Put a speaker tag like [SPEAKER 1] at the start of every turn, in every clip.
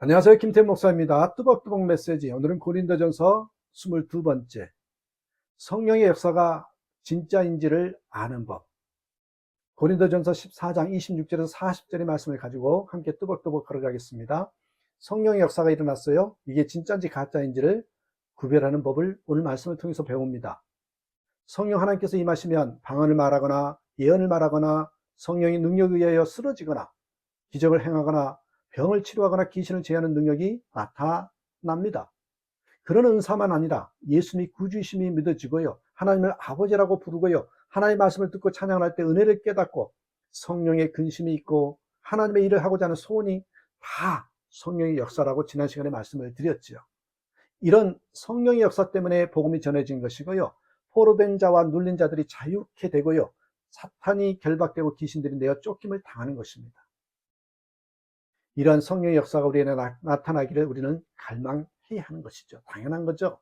[SPEAKER 1] 안녕하세요. 김태현 목사입니다. 뚜벅뚜벅 메시지. 오늘은 고린도전서 22번째. 성령의 역사가 진짜인지를 아는 법. 고린도전서 14장 26절에서 40절의 말씀을 가지고 함께 뚜벅뚜벅 걸어가겠습니다. 성령의 역사가 일어났어요. 이게 진짜인지 가짜인지를 구별하는 법을 오늘 말씀을 통해서 배웁니다. 성령 하나님께서 임하시면 방언을 말하거나 예언을 말하거나 성령의 능력에 의하여 쓰러지거나 기적을 행하거나 병을 치료하거나 귀신을 제하는 능력이 나타납니다. 그런 은사만 아니라 예수님이 구주이심이 믿어지고요, 하나님을 아버지라고 부르고요, 하나님의 말씀을 듣고 찬양할 때 은혜를 깨닫고 성령의 근심이 있고 하나님의 일을 하고자 하는 소원이 다 성령의 역사라고 지난 시간에 말씀을 드렸죠. 이런 성령의 역사 때문에 복음이 전해진 것이고요, 포로된 자와 눌린 자들이 자유케 되고요, 사탄이 결박되고 귀신들이 내어 쫓김을 당하는 것입니다. 이러한 성령의 역사가 우리에게 나타나기를 우리는 갈망해야 하는 것이죠. 당연한 거죠.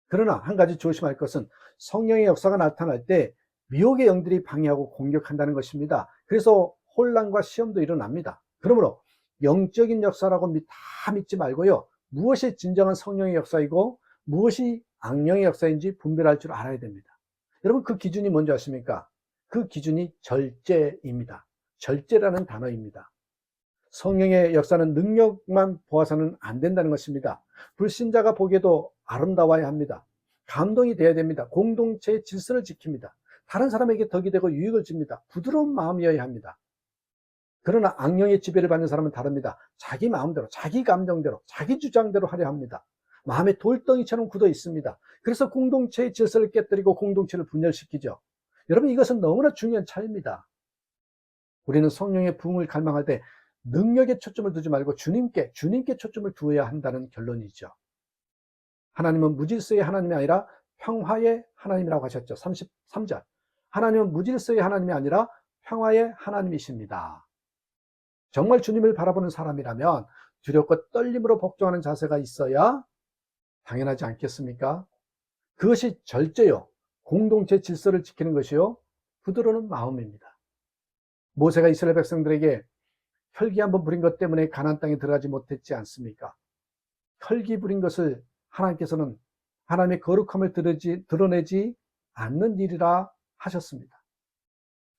[SPEAKER 1] 그러나 한 가지 조심할 것은 성령의 역사가 나타날 때 미혹의 영들이 방해하고 공격한다는 것입니다. 그래서 혼란과 시험도 일어납니다. 그러므로 영적인 역사라고 다 믿지 말고요, 무엇이 진정한 성령의 역사이고 무엇이 악령의 역사인지 분별할 줄 알아야 됩니다. 여러분, 그 기준이 뭔지 아십니까? 그 기준이 절제입니다. 절제라는 단어입니다. 성령의 역사는 능력만 보아서는 안 된다는 것입니다. 불신자가 보기에도 아름다워야 합니다. 감동이 돼야 됩니다. 공동체의 질서를 지킵니다. 다른 사람에게 덕이 되고 유익을 줍니다. 부드러운 마음이어야 합니다. 그러나 악령의 지배를 받는 사람은 다릅니다. 자기 마음대로, 자기 감정대로, 자기 주장대로 하려 합니다. 마음에 돌덩이처럼 굳어 있습니다. 그래서 공동체의 질서를 깨뜨리고 공동체를 분열시키죠. 여러분, 이것은 너무나 중요한 차이입니다. 우리는 성령의 부흥을 갈망할 때 능력에 초점을 두지 말고 주님께 초점을 두어야 한다는 결론이죠. 하나님은 무질서의 하나님이 아니라 평화의 하나님이라고 하셨죠. 33절. 하나님은 무질서의 하나님이 아니라 평화의 하나님이십니다. 정말 주님을 바라보는 사람이라면 두렵고 떨림으로 복종하는 자세가 있어야 당연하지 않겠습니까? 그것이 절제요, 공동체 질서를 지키는 것이요, 부드러운 마음입니다. 모세가 이스라엘 백성들에게 혈기 한번 부린 것 때문에 가나안 땅에 들어가지 못했지 않습니까? 혈기 부린 것을 하나님께서는 하나님의 거룩함을 드러내지 않는 일이라 하셨습니다.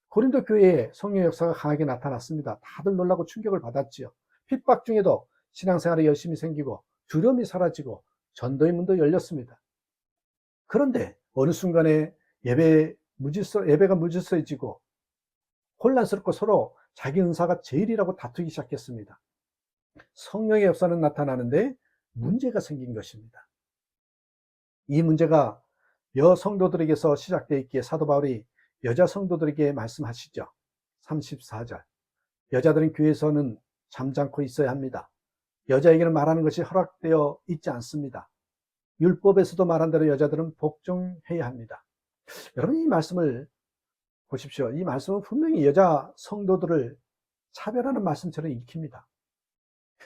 [SPEAKER 1] 고린도 교회에 성령의 역사가 강하게 나타났습니다. 다들 놀라고 충격을 받았지요. 핍박 중에도 신앙생활에 열심히 생기고 두려움이 사라지고 전도의 문도 열렸습니다. 그런데 어느 순간에 예배가 무질서해지고 혼란스럽고 서로 자기 은사가 제일이라고 다투기 시작했습니다. 성령의 역사는 나타나는데 문제가 생긴 것입니다. 이 문제가 여성도들에게서 시작되어 있기에 사도 바울이 여자 성도들에게 말씀하시죠. 34절. 여자들은 교회에서는 잠잠고 있어야 합니다. 여자에게는 말하는 것이 허락되어 있지 않습니다. 율법에서도 말한 대로 여자들은 복종해야 합니다. 여러분, 이 말씀을 보십시오. 이 말씀은 분명히 여자 성도들을 차별하는 말씀처럼 읽힙니다.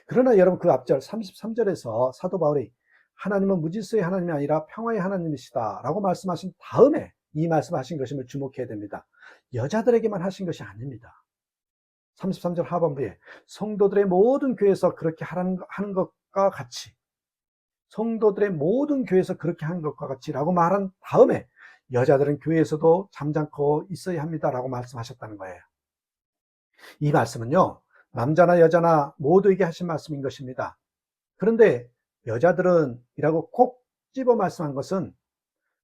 [SPEAKER 1] 그러나 여러분, 그 앞절 33절에서 사도 바울이 하나님은 무질서의 하나님이 아니라 평화의 하나님이시다 라고 말씀하신 다음에 이 말씀하신 것임을 주목해야 됩니다. 여자들에게만 하신 것이 아닙니다. 33절 하반부에 성도들의 모든 교회에서 그렇게 하는 것과 같이, 성도들의 모든 교회에서 그렇게 하는 것과 같이 라고 말한 다음에 여자들은 교회에서도 잠잠고 있어야 합니다 라고 말씀하셨다는 거예요. 이 말씀은요, 남자나 여자나 모두에게 하신 말씀인 것입니다. 그런데 여자들은 이라고 콕 집어 말씀한 것은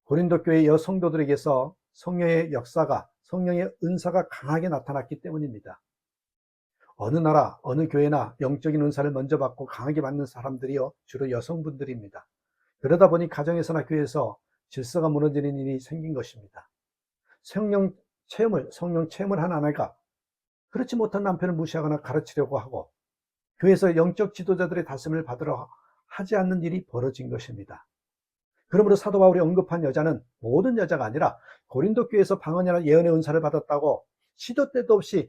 [SPEAKER 1] 고린도 교회 여성도들에게서 성령의 역사가, 성령의 은사가 강하게 나타났기 때문입니다. 어느 나라, 어느 교회나 영적인 은사를 먼저 받고 강하게 받는 사람들이요, 주로 여성분들입니다. 그러다 보니 가정에서나 교회에서 질서가 무너지는 일이 생긴 것입니다. 성령 체험을 한 아내가 그렇지 못한 남편을 무시하거나 가르치려고 하고 교회에서 영적 지도자들의 다스림을 받으러 하지 않는 일이 벌어진 것입니다. 그러므로 사도 바울이 언급한 여자는 모든 여자가 아니라 고린도 교회에서 방언이나 예언의 은사를 받았다고 시도 때도 없이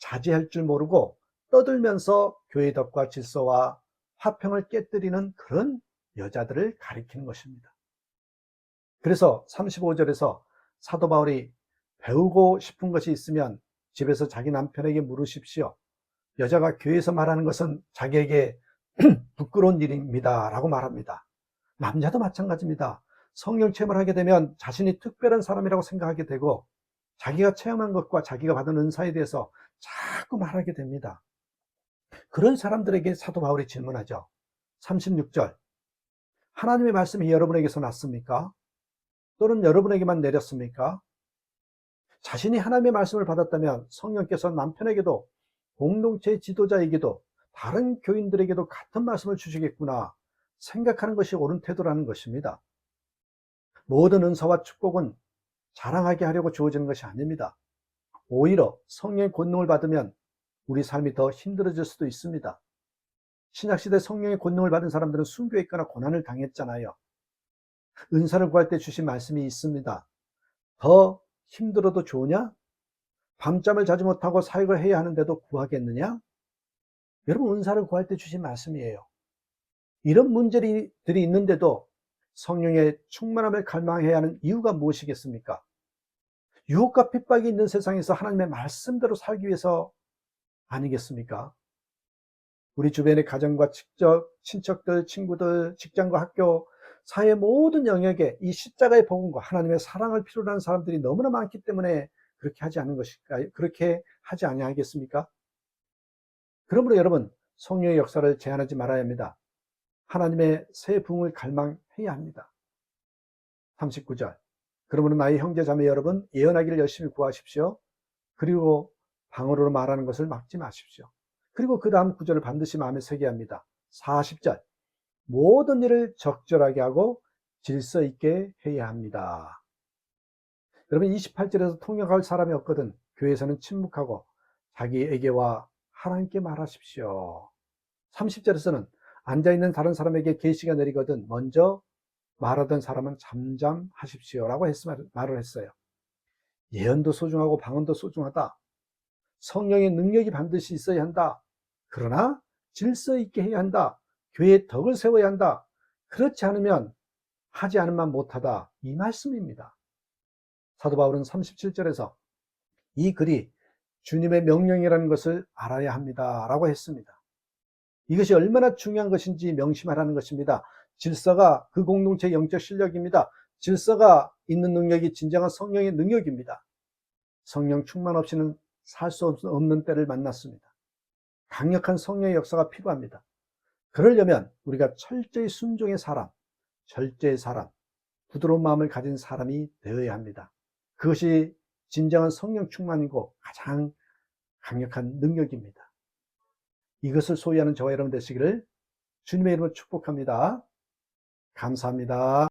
[SPEAKER 1] 자제할 줄 모르고 떠들면서 교회의 덕과 질서와 화평을 깨뜨리는 그런 여자들을 가리키는 것입니다. 그래서 35절에서 사도 바울이 배우고 싶은 것이 있으면 집에서 자기 남편에게 물으십시오. 여자가 교회에서 말하는 것은 자기에게 부끄러운 일입니다 라고 말합니다. 남자도 마찬가지입니다. 성령 체험을 하게 되면 자신이 특별한 사람이라고 생각하게 되고 자기가 체험한 것과 자기가 받은 은사에 대해서 자꾸 말하게 됩니다. 그런 사람들에게 사도 바울이 질문하죠. 36절, 하나님의 말씀이 여러분에게서 났습니까? 또는 여러분에게만 내렸습니까? 자신이 하나님의 말씀을 받았다면 성령께서 남편에게도 공동체의 지도자에게도 다른 교인들에게도 같은 말씀을 주시겠구나 생각하는 것이 옳은 태도라는 것입니다. 모든 은사와 축복은 자랑하게 하려고 주어지는 것이 아닙니다. 오히려 성령의 권능을 받으면 우리 삶이 더 힘들어질 수도 있습니다. 신약시대 성령의 권능을 받은 사람들은 순교에 있거나 고난을 당했잖아요. 은사를 구할 때 주신 말씀이 있습니다. 더 힘들어도 좋으냐? 밤잠을 자지 못하고 사역을 해야 하는데도 구하겠느냐? 여러분, 은사를 구할 때 주신 말씀이에요. 이런 문제들이 있는데도 성령의 충만함을 갈망해야 하는 이유가 무엇이겠습니까? 유혹과 핍박이 있는 세상에서 하나님의 말씀대로 살기 위해서 아니겠습니까? 우리 주변의 가정과 친척들, 친구들, 직장과 학교, 사회 모든 영역에 이 십자가의 복음과 하나님의 사랑을 필요로 하는 사람들이 너무나 많기 때문에 그렇게 하지 않은 것일까요? 그렇게 하지 아니하겠습니까? 그러므로 여러분, 성령의 역사를 제한하지 말아야 합니다. 하나님의 새 부흥을 갈망해야 합니다. 39절, 그러므로 나의 형제 자매 여러분, 예언하기를 열심히 구하십시오. 그리고 방언으로 말하는 것을 막지 마십시오. 그리고 그 다음 구절을 반드시 마음에 새겨야 합니다. 40절, 모든 일을 적절하게 하고 질서 있게 해야 합니다. 여러분, 28절에서 통역할 사람이 없거든 교회에서는 침묵하고 자기에게와 하나님께 말하십시오. 30절에서는 앉아있는 다른 사람에게 계시가 내리거든 먼저 말하던 사람은 잠잠하십시오 라고 말을 했어요. 예언도 소중하고 방언도 소중하다. 성령의 능력이 반드시 있어야 한다. 그러나 질서 있게 해야 한다. 교회의 덕을 세워야 한다. 그렇지 않으면 하지 않으면 못하다. 이 말씀입니다. 사도 바울은 37절에서 이 글이 주님의 명령이라는 것을 알아야 합니다 라고 했습니다. 이것이 얼마나 중요한 것인지 명심하라는 것입니다. 질서가 그 공동체의 영적 실력입니다. 질서가 있는 능력이 진정한 성령의 능력입니다. 성령 충만 없이는 살 수 없는 때를 만났습니다. 강력한 성령의 역사가 필요합니다. 그러려면 우리가 철저히 순종의 사람, 절제의 사람, 부드러운 마음을 가진 사람이 되어야 합니다. 그것이 진정한 성령 충만이고 가장 강력한 능력입니다. 이것을 소유하는 저와 여러분 되시기를 주님의 이름으로 축복합니다. 감사합니다.